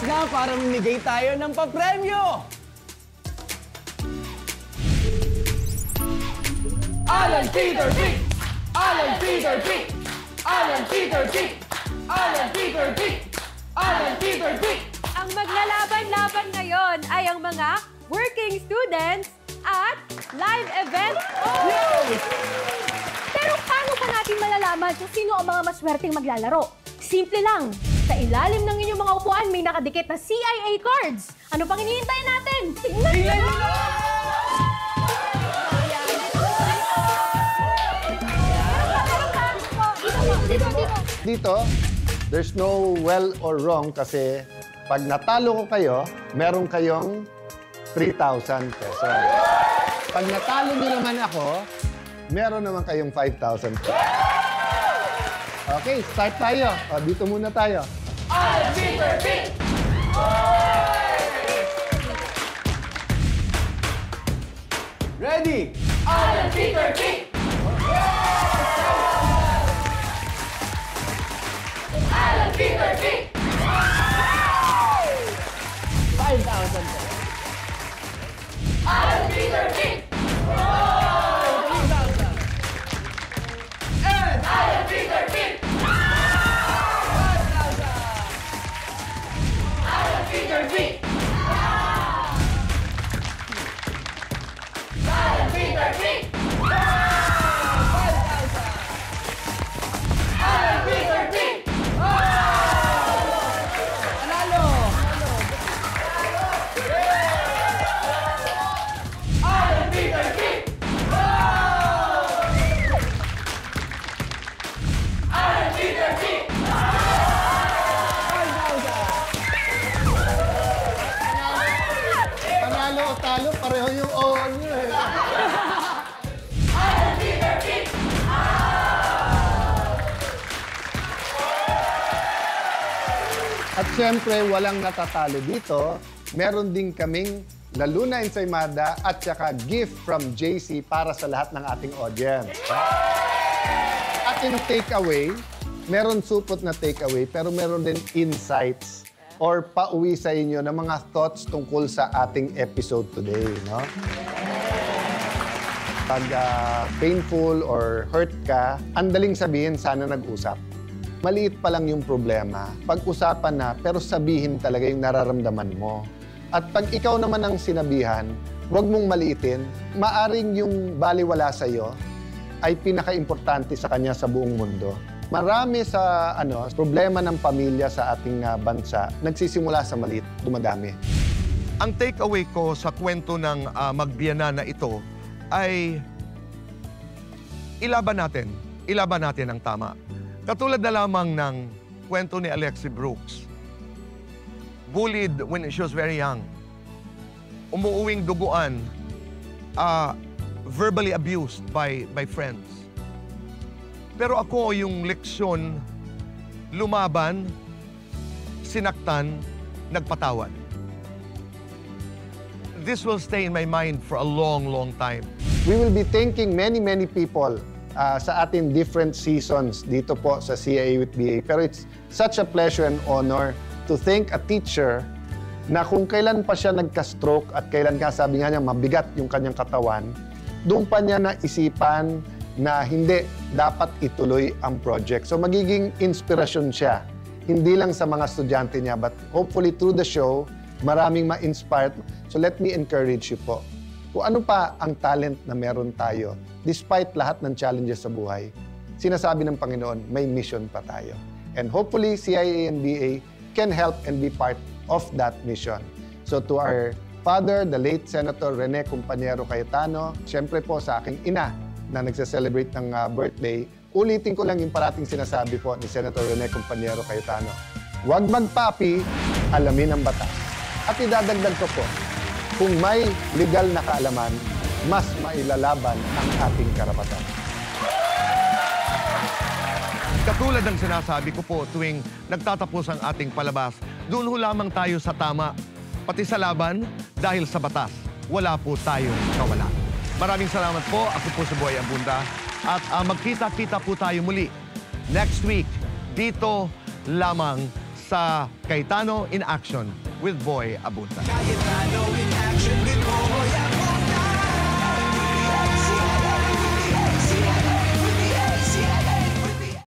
na para mamigay tayo ng papremyo! Alan Peter P! Alan Peter P! Alan Peter P! Alan Peter P! Alan Peter P! Ang maglalaban-laban ngayon ay ang mga working students at live event hosts. Pero paano pa natin malalaman kung sino ang mga maswerteng maglalaro? Simple lang. Sa ilalim ng inyong mga upuan may nakadikit na CIA cards. Ano pang hinihintay natin? Tingnan nyo! Dito, there's no well or wrong kasi pag natalo ko kayo, meron kayong 3,000 pesos. Pag natalo niyo naman ako, meron naman kayong 5,000 pesos. Okay, start tayo. O, dito muna tayo. Alan Peter P! Ready? Alan Peter P! Alan Peter P! 5,000 pesos. Alan Peter P! 3,000. And Alan Peter P! 5,000. Alan Peter P! Alan Peter P! 5,000. Alan Peter P! Panalo! Alan Peter P! Alan Peter P! 5,000. Panalo o talo, pareho yung oo nyo eh. Alan Peter P! At syempre, walang natatalo dito. Meron din kaming La Luna Ensaymada at saka gift from JC para sa lahat ng ating audience. Ating takeaway, meron supot na takeaway, pero meron din insights or pauwi sa inyo ng mga thoughts tungkol sa ating episode today, no? Pag painful or hurt ka, ang daling sabihin, sana nag-usap. Maliit pa lang yung problema. Pag-usapan na, pero sabihin talaga yung nararamdaman mo. At pag ikaw naman ang sinabihan, huwag mong maliitin. Maaring yung baliwala sa'yo ay pinaka-importante sa kanya sa buong mundo. Marami sa problema ng pamilya sa ating bansa, nagsisimula sa maliit, dumadami. Ang takeaway ko sa kwento ng magbiyanan na ito ay ilaban natin ang tama. Katulad na lamang ng kwento ni Alexi Brooks. Bullied when she was very young. Umuuwing duguan, verbally abused by friends. Pero ako yung leksyon, lumaban, sinaktan, nagpatawad. This will stay in my mind for a long, long time. We will be thanking many people sa ating different seasons dito po sa CIA with BA. Pero it's such a pleasure and honor to thank a teacher na kung kailan pa siya nagka-stroke at kailan nga sabi nga niya mabigat yung kanyang katawan, doon pa niya naisipan na hindi dapat ituloy ang project. So magiging inspirasyon siya, hindi lang sa mga estudyante niya, but hopefully through the show, maraming ma-inspired. So let me encourage you po. Kung ano pa ang talent na meron tayo, despite lahat ng challenges sa buhay, sinasabi ng Panginoon, may mission pa tayo. And hopefully, CIA and BA can help and be part of that mission. So to our father, the late Senator Rene Compañero Cayetano, siyempre po sa aking ina na nagse-celebrate ng birthday, ulitin ko lang yung parating sinasabi po ni Senator Rene Compañero Cayetano. Huwag magpapi, alamin ang batas. At idadagdag ko po, kung may legal na kaalaman, mas mailalaban ang ating karapatan. Katulad ng sinasabi ko po tuwing nagtatapos ang ating palabas, doon ho lamang tayo sa tama. Pati sa laban, dahil sa batas, wala po tayong kawalan. Maraming salamat po. Ako po si Boy Abunda. At magkita-kita po tayo muli next week dito lamang sa Cayetano in Action with Boy Abundan. Cayetano